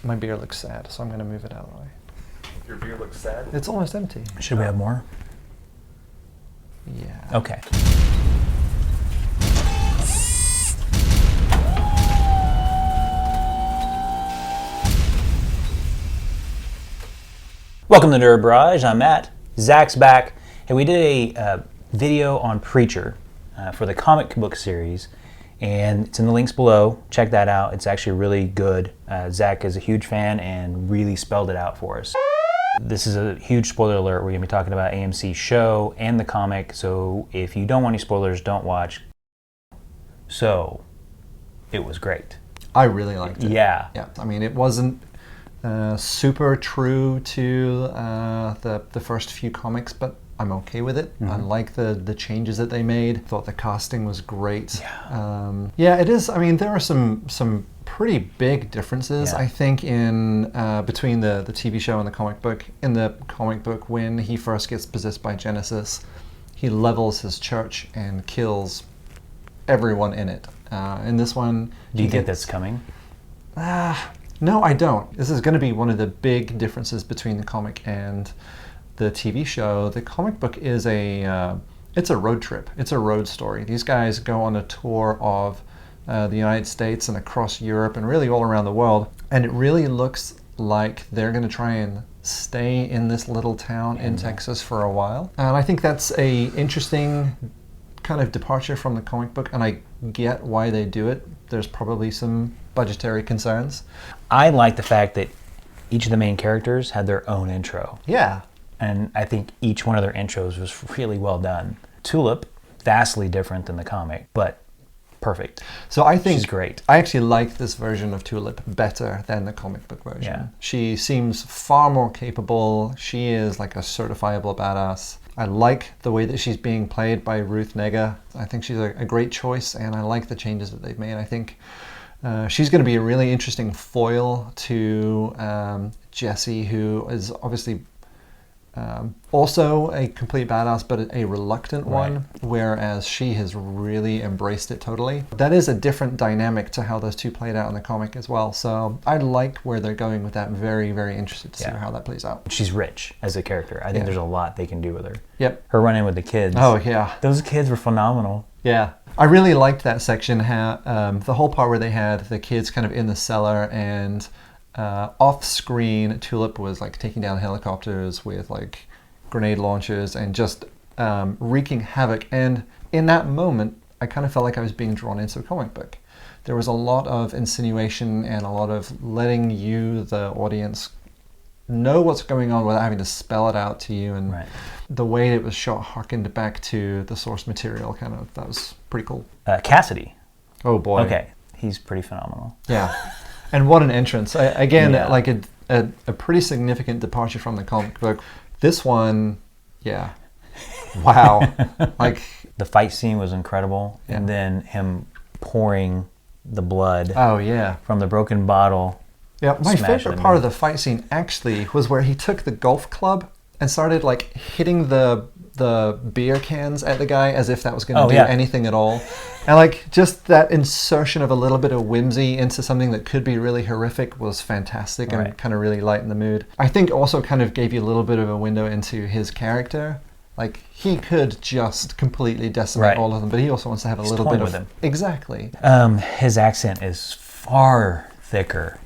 My beer looks sad, so I'm going to move it out of the way. Your beer looks sad? It's almost empty. Should we have more? Yeah. Okay. Welcome to Nerd Barrage. I'm Matt. Zach's back. Hey, we did a video on Preacher for the comic book series, and it's in the links below. Check that out. It's actually really good. Zach is a huge fan and really spelled it out for us. This is a huge spoiler alert. We're going to be talking about AMC show and the comic, so if you don't want any spoilers, don't watch. So, it was great. I really liked it. Yeah. Yeah. I mean, it wasn't super true to the first few comics, but I'm okay with it. I like the changes that they made. Thought the casting was great. Yeah, it is. I mean, there are some pretty big differences, I think, in between the TV show and the comic book. In the comic book, when he first gets possessed by Genesis, he levels his church and kills everyone in it. In this one, do you think that's coming? No, I don't. This is going to be one of the big differences between the comic and the TV show. The comic book is it's a road trip. It's a road story. These guys go on a tour of the United States and across Europe and really all around the world. And it really looks like they're going to try and stay in this little town in Texas for a while. And I think that's a interesting kind of departure from the comic book, and I get why they do it. There's probably some budgetary concerns. I like the fact that each of the main characters had their own intro. Yeah. And I think each one of their intros was really well done. Tulip, vastly different than the comic, but perfect. So I think she's great. I actually like this version of Tulip better than the comic book version. Yeah. She seems far more capable. She is like a certifiable badass. I like the way that she's being played by Ruth Negga. I think she's a great choice, and I like the changes that they've made. I think she's going to be a really interesting foil to Jesse, who is obviously also a complete badass, but a reluctant one, whereas she has really embraced it totally. That is a different dynamic to how those two played out in the comic as well. So I like where they're going with that. I'm very, very interested to see how that plays out. She's rich as a character. I think there's a lot they can do with her. Yep. Her run-in with the kids. Oh, yeah. Those kids were phenomenal. Yeah. I really liked that section, how the whole part where they had the kids kind of in the cellar, and off screen Tulip was like taking down helicopters with like grenade launchers and just wreaking havoc. And in that moment I kind of felt like I was being drawn into a comic book. There was a lot of insinuation and a lot of letting you, the audience, know what's going on without having to spell it out to you, and the way it was shot harkened back to the source material. Kind of, that was pretty cool. Cassidy. Oh boy. Okay, he's pretty phenomenal. Yeah. And what an entrance. Again, like a pretty significant departure from the comic book. This one, wow. Like, the fight scene was incredible, and then him pouring the blood from the broken bottle. Yeah, my favorite part of the fight scene actually was where he took the golf club and started like hitting the beer cans at the guy as if that was going to do anything at all. And like just that insertion of a little bit of whimsy into something that could be really horrific was fantastic and kind of really lightened the mood. I think also kind of gave you a little bit of a window into his character. Like, he could just completely decimate all of them, but he also wants to have a little bit of them. Exactly. His accent is far thicker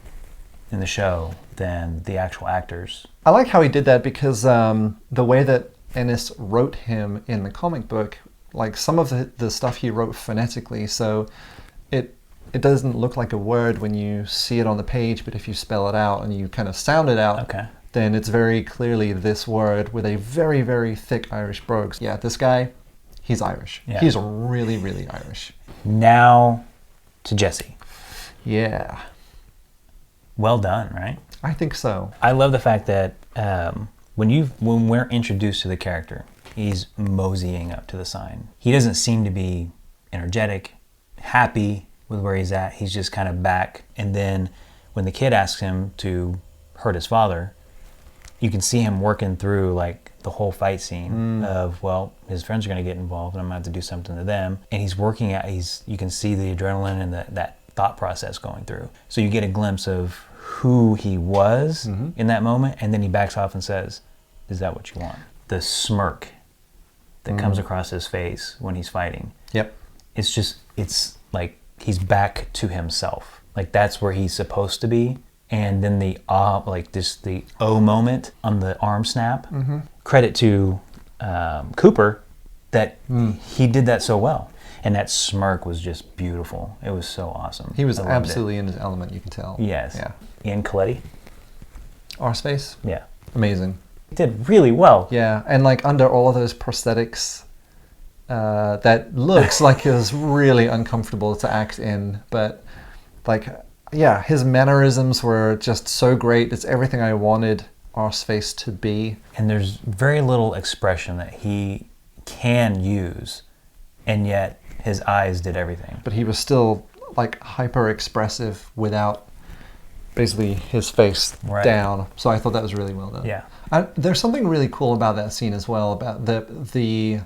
in the show than the actual actors. I like how he did that because the way that Ennis wrote him in the comic book, like some of the stuff he wrote phonetically, so it doesn't look like a word when you see it on the page, but if you spell it out and you kind of sound it out, then it's very clearly this word with a very, very thick Irish brogue. Yeah, this guy, he's Irish. Yeah. He's really, really Irish. Now to Jesse. Yeah. Well done, right? I think so. I love the fact that when we're introduced to the character, he's moseying up to the sign. He doesn't seem to be energetic, happy with where he's at. He's just kind of back. And then when the kid asks him to hurt his father, you can see him working through like the whole fight scene of, well, his friends are going to get involved and I'm going to have to do something to them. And he's working at, you can see the adrenaline and that thought process going through. So you get a glimpse of who he was in that moment, and then he backs off and says, "Is that what you want?" The smirk that comes across his face when he's fighting. Yep. It's like he's back to himself. Like that's where he's supposed to be. And then the moment on the arm snap. Credit to Cooper that he did that so well. And that smirk was just beautiful. It was so awesome. He was absolutely in his element, you can tell. Yes. Yeah. Ian Coletti. Arseface? Yeah. Amazing. He did really well. Yeah, and like under all of those prosthetics, that looks like it was really uncomfortable to act in. But like, yeah, his mannerisms were just so great. It's everything I wanted Arseface to be. And there's very little expression that he can use, and yet his eyes did everything. But he was still like hyper expressive without basically his face down. So I thought that was really well done. Yeah. There's something really cool about that scene as well, about the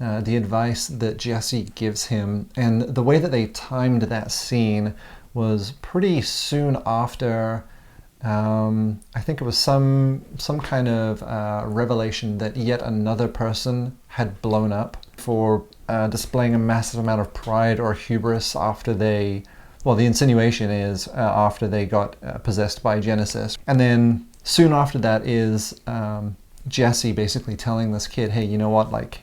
advice that Jesse gives him, and the way that they timed that scene was pretty soon after. I think it was some kind of revelation that yet another person had blown up for displaying a massive amount of pride or hubris after they. Well, the insinuation is after they got possessed by Genesis. And then soon after that is Jesse basically telling this kid, hey, you know what, like,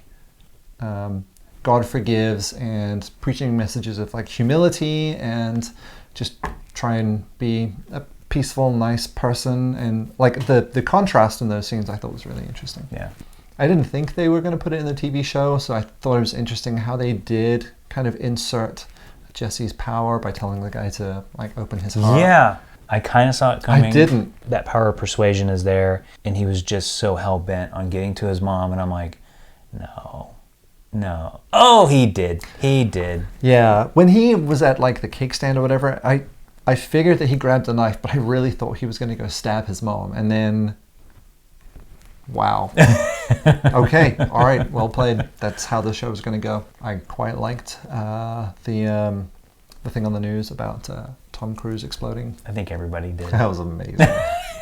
God forgives, and preaching messages of like humility and just try and be a peaceful, nice person. And like the contrast in those scenes I thought was really interesting. Yeah. I didn't think they were going to put it in the TV show, so I thought it was interesting how they did kind of insert Jesse's power by telling the guy to like open his heart. Yeah, I kind of saw it coming. I didn't. That power of persuasion is there, and he was just so hell-bent on getting to his mom, and I'm like, no. Oh, he did. Yeah, when he was at like the cake stand or whatever, I figured that he grabbed a knife, but I really thought he was going to go stab his mom, and then, wow. Okay, all right, well played. That's how the show was going to go. I quite liked the thing on the news about Tom Cruise exploding. I think everybody did. That was amazing.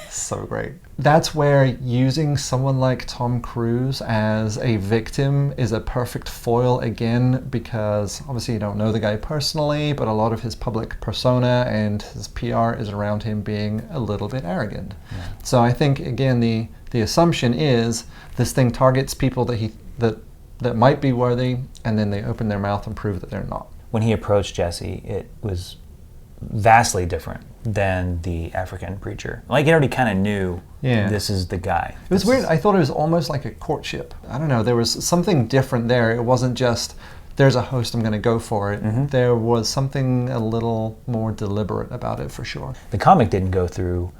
So great. That's where using someone like Tom Cruise as a victim is a perfect foil again, because obviously you don't know the guy personally, but a lot of his public persona and his PR is around him being a little bit arrogant. Yeah. So I think, again, the assumption is this thing targets people that might be worthy, and then they open their mouth and prove that they're not. When he approached Jesse, it was vastly different than the African preacher. Like, he already kind of knew this is the guy. It was weird. I thought it was almost like a courtship. I don't know. There was something different there. It wasn't just, there's a host, I'm going to go for it. Mm-hmm. There was something a little more deliberate about it, for sure. The comic didn't go through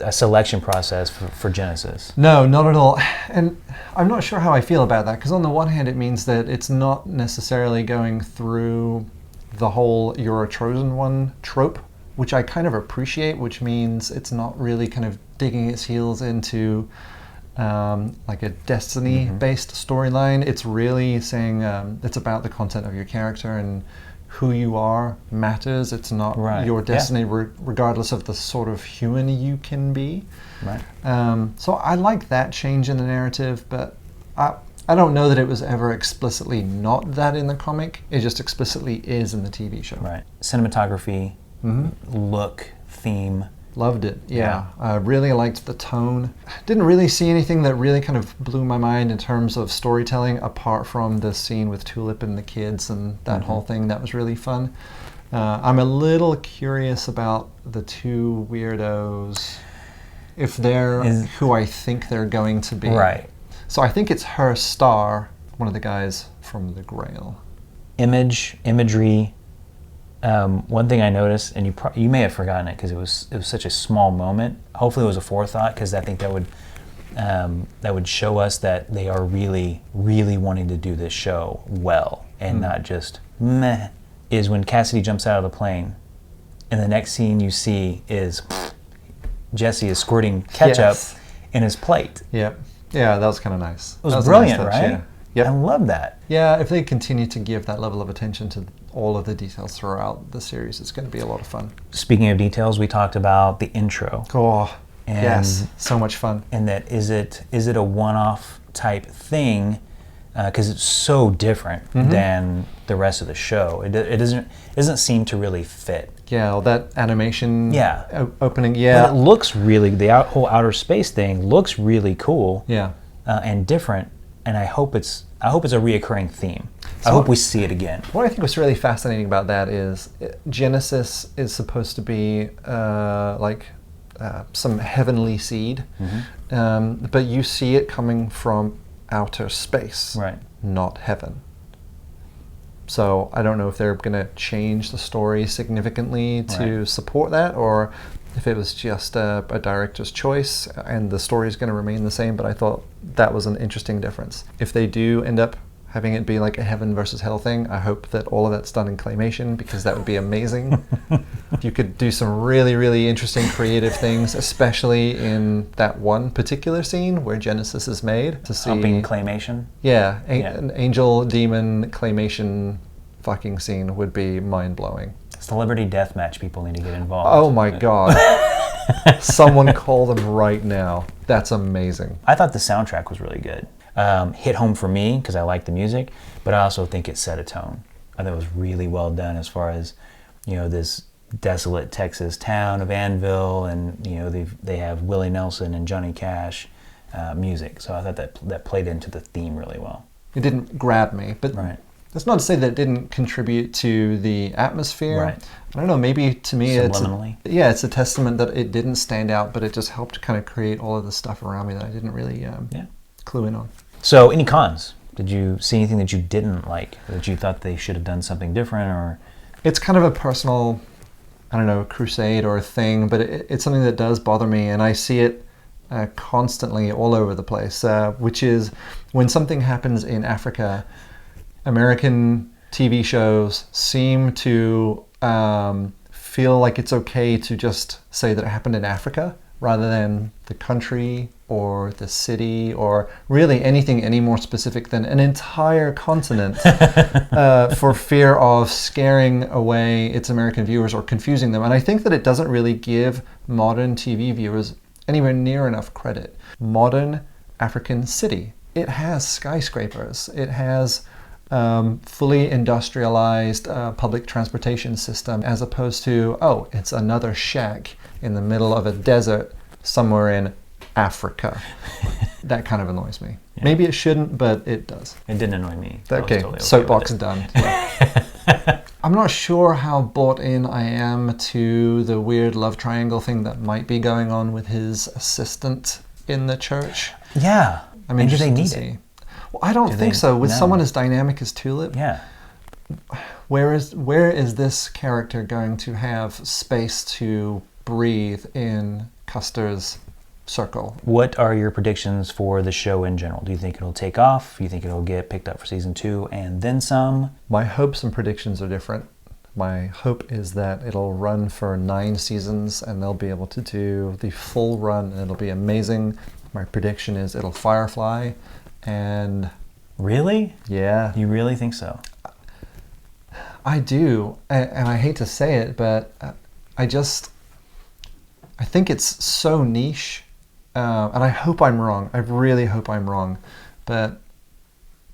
a selection process for Genesis. No, not at all. And I'm not sure how I feel about that, because on the one hand it means that it's not necessarily going through the whole you're a chosen one trope, which I kind of appreciate, which means it's not really kind of digging its heels into like a destiny-based storyline. It's really saying it's about the content of your character, and who you are matters. It's not your destiny, regardless of the sort of human you can be. Right. So I like that change in the narrative, but I don't know that it was ever explicitly not that in the comic. It just explicitly is in the TV show. Right. Cinematography, look, theme. Loved it, yeah. I really liked the tone. Didn't really see anything that really kind of blew my mind in terms of storytelling, apart from the scene with Tulip and the kids and that whole thing. That was really fun. I'm a little curious about the two weirdos, if they're who I think they're going to be. Right. So I think it's her Star, one of the guys from The Grail. Imagery. One thing I noticed, and you may have forgotten it because it was such a small moment. Hopefully, it was a forethought, because I think that would show us that they are really, really wanting to do this show well and not just meh. Is when Cassidy jumps out of the plane, and the next scene you see is Jesse is squirting ketchup in his plate. Yep. Yeah, that was kind of nice. It was brilliant, a nice touch, right? Yeah. Yep. I love that. Yeah, if they continue to give that level of attention to all of the details throughout the series, it's going to be a lot of fun. Speaking of details, we talked about the intro. Oh, And- yes, so much fun. And that is it a one-off type thing? Because it's so different than the rest of the show. It doesn't seem to really fit. Yeah, all that animation Yeah. opening, But yeah. it looks really, whole outer space thing looks really cool. Yeah. And different. And I hope it's a reoccurring theme. I hope we see it again. What I think was really fascinating about that is Genesis is supposed to be some heavenly seed, but you see it coming from outer space, Right. not heaven. So I don't know if they're going to change the story significantly to support that, or if it was just a director's choice and the story is going to remain the same. But I thought that was an interesting difference. If they do end up having it be like a heaven versus hell thing, I hope that all of that's done in claymation, because that would be amazing. You could do some really, really interesting creative things, especially in that one particular scene where Genesis is made. To see, Being claymation. yeah, an angel demon claymation fucking scene would be mind-blowing. Celebrity deathmatch people need to get involved. Oh my god. Someone call them right now. That's amazing. I thought the soundtrack was really good. Hit home for me because I like the music, but I also think it set a tone. I thought it was really well done as far as, this desolate Texas town of Annville, and they have Willie Nelson and Johnny Cash music. So I thought that played into the theme really well. It didn't grab me, but that's not to say that it didn't contribute to the atmosphere. Right. I don't know, maybe to me Subliminally. it's a testament that it didn't stand out, but it just helped kind of create all of the stuff around me that I didn't really clue in on. So, any cons? Did you see anything that you didn't like, that you thought they should have done something different, or? It's kind of a personal, I don't know, crusade or a thing, but it's something that does bother me, and I see it constantly all over the place, which is when something happens in Africa, American TV shows seem to feel like it's okay to just say that it happened in Africa, rather than the country or the city, or really anything any more specific than an entire continent, for fear of scaring away its American viewers or confusing them. And I think that it doesn't really give modern TV viewers anywhere near enough credit. Modern African city. It has skyscrapers. It has fully industrialized public transportation system, as opposed to, it's another shack in the middle of a desert somewhere in Africa. That kind of annoys me. Yeah. Maybe it shouldn't, but it does. It didn't annoy me. Okay, totally soapbox done. Yeah. I'm not sure how bought in I am to the weird love triangle thing that might be going on with his assistant in the church. Yeah. I mean, do they need it? Well, I don't think so. With someone as dynamic as Tulip, where is this character going to have space to breathe in Custer's circle? What are your predictions for the show in general? Do you think it'll take off? Do you think it'll get picked up for season 2 and then some? My hopes and predictions are different. My hope is that it'll run for 9 seasons and they'll be able to do the full run and it'll be amazing. My prediction is it'll Firefly. And really? Yeah. You really think so? I do. And I hate to say it, but I think it's so niche. And I hope I'm wrong. I really hope I'm wrong. But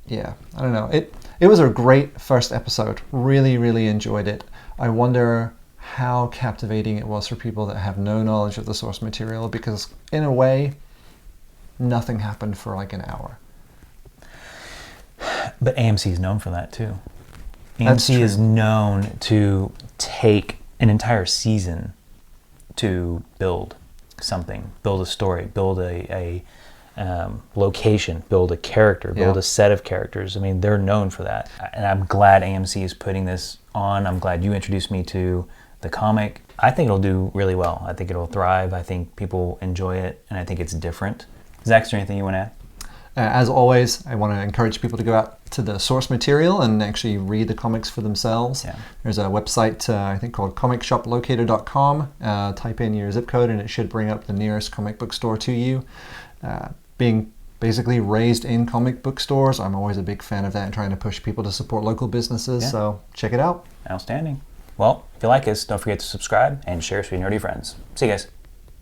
yeah, I don't know. It was a great first episode. Really, really enjoyed it. I wonder how captivating it was for people that have no knowledge of the source material, because in a way, nothing happened for like an hour. But AMC is known for that too. That's AMC true. is known to take an entire season to build something, build a story, build a location, build a character, build a set of characters. I mean, they're known for that. And I'm glad AMC is putting this on. I'm glad you introduced me to the comic. I think it'll do really well. I think it'll thrive. I think people enjoy it, and I think it's different. Zach, is there anything you want to add? As always, I want to encourage people to go out to the source material and actually read the comics for themselves. Yeah. There's a website, I think, called comicshoplocator.com. Type in your zip code and it should bring up the nearest comic book store to you. Being basically raised in comic book stores. I'm always a big fan of that and trying to push people to support local businesses. Yeah. So check it out. Outstanding. Well, if you like us, don't forget to subscribe and share us with your nerdy friends. See you guys.